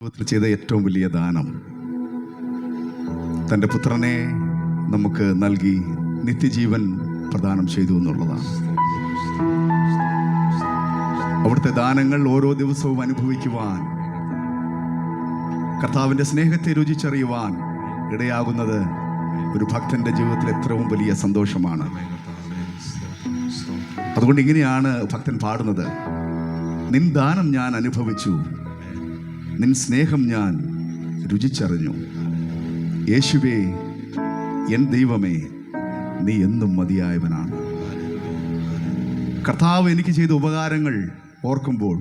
ജീവിതത്തിൽ ചെയ്ത ഏറ്റവും വലിയ ദാനം തൻ്റെ പുത്രനെ നമുക്ക് നൽകി നിത്യജീവൻ പ്രദാനം ചെയ്തു എന്നുള്ളതാണ്. അവിടുത്തെ ദാനങ്ങൾ ഓരോ ദിവസവും അനുഭവിക്കുവാൻ, കർത്താവിൻ്റെ സ്നേഹത്തെ രുചിച്ചറിയുവാൻ ഇടയാകുന്നത് ഒരു ഭക്തൻ്റെ ജീവിതത്തിൽ എത്രയും വലിയ സന്തോഷമാണ്. അതുകൊണ്ട് ഇങ്ങനെയാണ് ഭക്തൻ പാടുന്നത്: നിൻ ദാനം ഞാൻ അനുഭവിച്ചു, നിൻ സ്നേഹം ഞാൻ രുചിച്ചറിഞ്ഞു. യേശുവേ, എൻ ദൈവമേ, നീ എന്നും മതിയായവനാണ്. കർത്താവ് എനിക്ക് ചെയ്ത ഉപകാരങ്ങൾ ഓർക്കുമ്പോൾ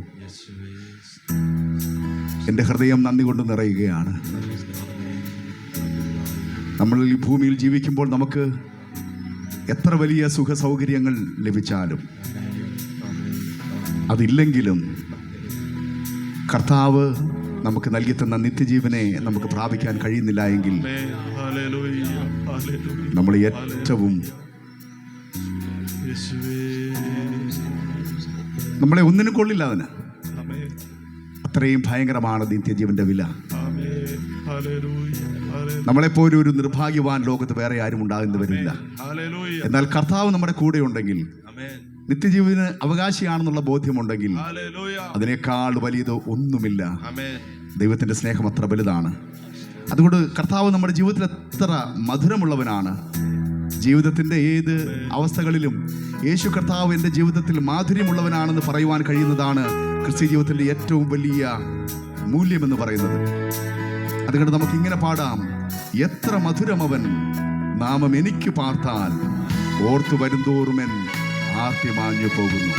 എൻ്റെ ഹൃദയം നന്ദി കൊണ്ട് നിറയുകയാണ്. നമ്മൾ ഈ ഭൂമിയിൽ ജീവിക്കുമ്പോൾ നമുക്ക് എത്ര വലിയ സുഖ സൗകര്യങ്ങൾ ലഭിച്ചാലും, അതില്ലെങ്കിലും കർത്താവ് നമുക്ക് നൽകി തന്ന നിത്യജീവനെ നമുക്ക് പ്രാപിക്കാൻ കഴിയുന്നില്ല എങ്കിൽ നമ്മൾ ഏറ്റവും നമ്മളെ ഒന്നിനും കൊള്ളില്ല. അതിന് അത്രയും ഭയങ്കരമാണ് നിത്യജീവന്റെ വില. നമ്മളെപ്പോലെ ഒരു നിർഭാഗ്യവാൻ ലോകത്ത് വേറെ ആരും ഉണ്ടാകുന്നു വരില്ല. എന്നാൽ കർത്താവ് നമ്മുടെ കൂടെ ഉണ്ടെങ്കിൽ, നിത്യജീവന് അവകാശിയാണെന്നുള്ള ബോധ്യമുണ്ടെങ്കിൽ, അതിനേക്കാൾ വലിയത് ഒന്നുമില്ല. ദൈവത്തിൻ്റെ സ്നേഹം അത്ര വലുതാണ്. അതുകൊണ്ട് കർത്താവ് നമ്മുടെ ജീവിതത്തിൽ എത്ര മധുരമുള്ളവനാണ്. ജീവിതത്തിൻ്റെ ഏത് അവസ്ഥകളിലും യേശു കർത്താവ് എൻ്റെ ജീവിതത്തിൽ മാധുര്യമുള്ളവനാണെന്ന് പറയുവാൻ കഴിയുന്നതാണ് ക്രിസ്ത്യ ജീവിതത്തിൻ്റെ ഏറ്റവും വലിയ മൂല്യമെന്ന് പറയുന്നത്. അതുകൊണ്ട് നമുക്കിങ്ങനെ പാടാം: എത്ര മധുരമവൻ നാമം എനിക്ക് പാർത്താൽ, ഓർത്തു വരുന്തോറുമെൻ ആർത്തി മാഞ്ഞു പോകുന്നു.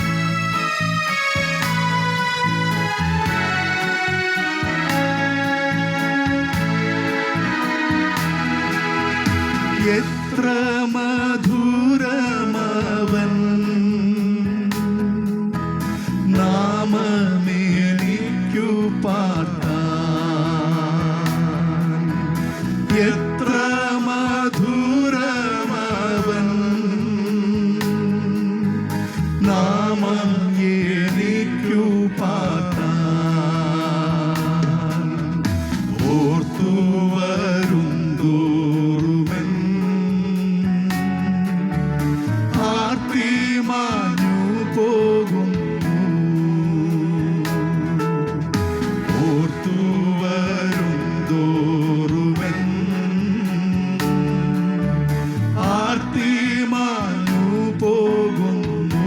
എത്ര മധുരമവൻ നാമമെനിക്കു പാർത്താൽ, എത്ര മധുരമവൻ നാമം എനിക്കു പാർത്താൽ, ഓർത്തു വരും തോറുമെൻ ആർത്തി മാഞ്ഞു പോകുന്നു. ഓർത്തു വരും തോറുമെൻ ആർത്തി മാഞ്ഞു പോകുന്നു.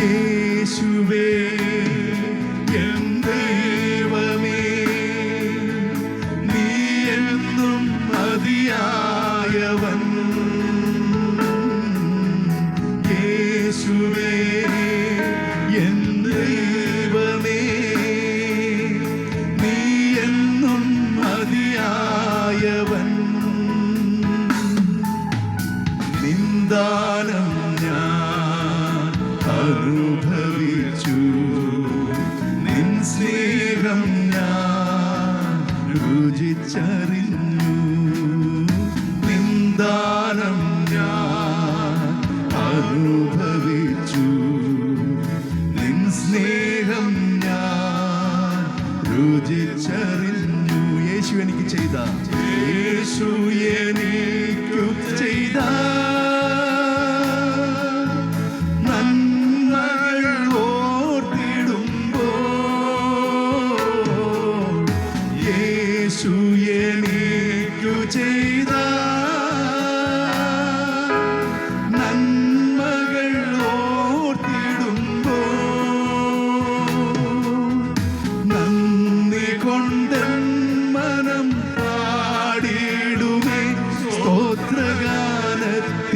യേശുവേ, എൻ ദൈവമേ, നീ എന്നും മതിയായവൻ. യേശുവേ, എൻ ദൈവമേ, നീ എന്നും മതിയായവൻ. നിന്ദാനം ഞാൻ അനുഭവിച്ചു, നിൻ സ്നേഹം ഞാൻ രുചിച്ചറിഞ്ഞു. നിന്ദാനം ഞാൻ അനുഭവിച്ചു, നിൻ സ്നേഹം ഞാൻ രുചിച്ചറിഞ്ഞു. യേശു എനിക്ക് ചെയ്ത, യേശു എനിക്കു ചെയ്ത നന്മകൾ ഓർത്തിടുമ്പോൾ, യേശു എനിക്കു ചെയ്ത നന്മകൾ ഓർത്തിടുമ്പോൾ, നന്ദി കൊണ്ടെൻ മനം പാടിടുമേ സ്തോത്രഗാനത്തെ.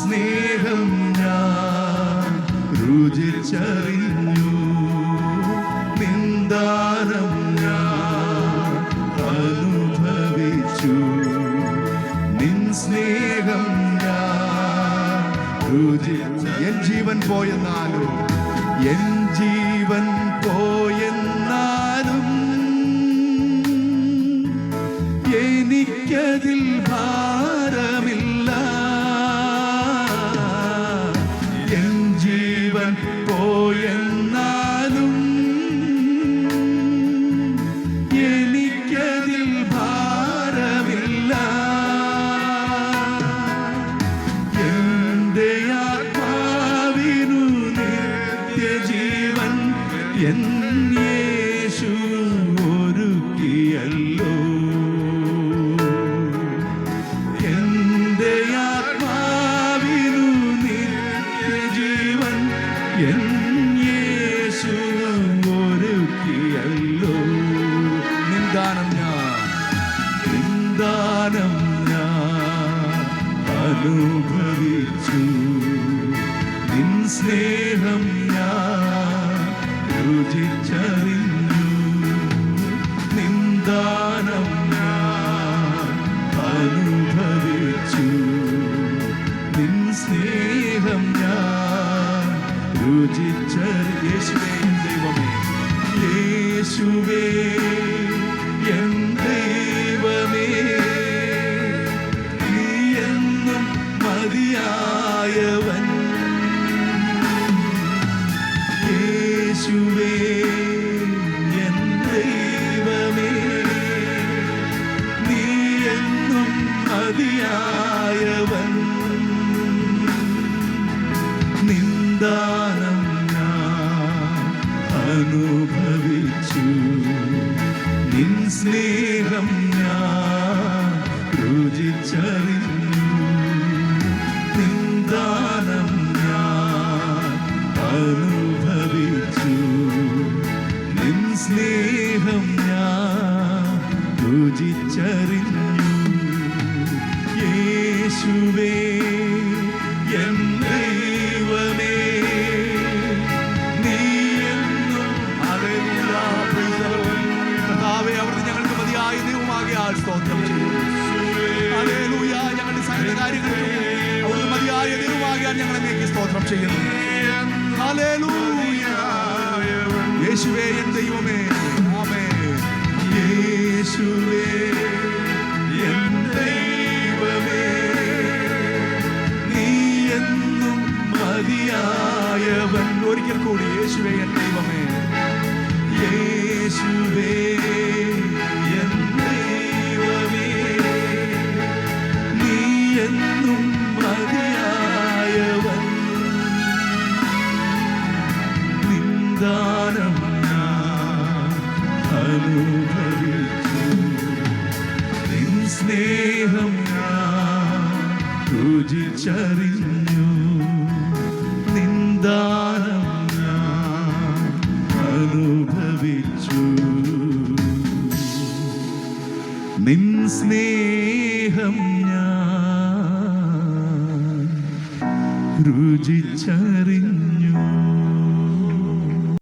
സ്നേഹം ഞാൻ രുചിച്ചറിഞ്ഞു, നിന്ദാനം ഞാൻ അനുഭവിച്ചു. നിൻ സ്നേഹം ഞാൻ രുചിച്ചു. എൻ ജീവൻ പോയെന്നാലും, എൻ ജീവൻ പോയെന്നാലും എനിക്കതിൽ ഭാരമില്ല. എൻ ജീവൻ പോയെന്നാലും എനിക്കതിൽ ഭാരമില്ല. എന്റെ ആത്മാവിനു നിത്യജീവൻ എൻ യേശു ഒരുക്കിയല്ലോ. എന്റെ ആത്മാവിനു നിത്യജീവൻ എൻ യേശു ഒരുക്കിയല്ലോ. നിന്ദാനം ഞാൻ അനുഭവിച്ചു, നിൻ സ്നേഹം ഞാൻ രുചിച്ചറിഞ്ഞു. നിന്ദാനം ഞാൻ അനുഭവിച്ചു, നിൻ സ്നേഹം ഞാൻ രുചിച്ചറിഞ്ഞു. യേശുവേ ദൈവമേ, യേശുവേ എൻ ദൈവമേ, നീ എന്നും മതിയായവൻ. യേശുവേ എൻ ദൈവമേ, നീ എന്നും മതിയായവൻ. നിന്ദാനം ഞാൻ അനുഭവിച്ചു, നിൻ സ്നേഹം ഞാൻ രുചിച്ചറിഞ്ഞു. നിന്ദാനം ഞാൻ അനുഭവിച്ചു, നിൻ സ്നേഹം ഞാൻ രുചിച്ചറിഞ്ഞു. യേശുവേ എൻ ദൈവമേ, നീ എന്നും കർത്താവേ, അവിടുന്ന് ഞങ്ങൾക്ക് മതിയായ ദൈവമാകിയാൽ സ്തോത്രം ചെയ്യുന്നു. ഹല്ലേലൂയ. ഞങ്ങളുടെ സകല കാര്യങ്ങളിലും അവിടുന്ന് മതിയായ ദൈവമാകിയാൽ ഞങ്ങളെ സ്തോത്രം ചെയ്യുന്നു. ഹല്ലേലൂയ. യേശുവേ എൻ ദൈവമേ, ആമേൻ. യേശുവേ എൻ ദൈവമേ, നീ എന്നും മതിയായവൻ. ഒരിക്കൽ കൂടി, യേശുവേ എൻ ദൈവമേ, യേശുവേ എൻ ദൈവമേ, നീ എന്നും മതിയായവൻ. നിന്ദാനം ഞാൻ അനുഭവിച്ചു, നിൻ സ്നേഹം ഞാൻ രുചിച്ചറിഞ്ഞു. നിന്ദാനം ഞാൻ അനുഭവിച്ചു, നിൻ സ്നേഹം ഞാൻ രുചിച്ചറിഞ്ഞു.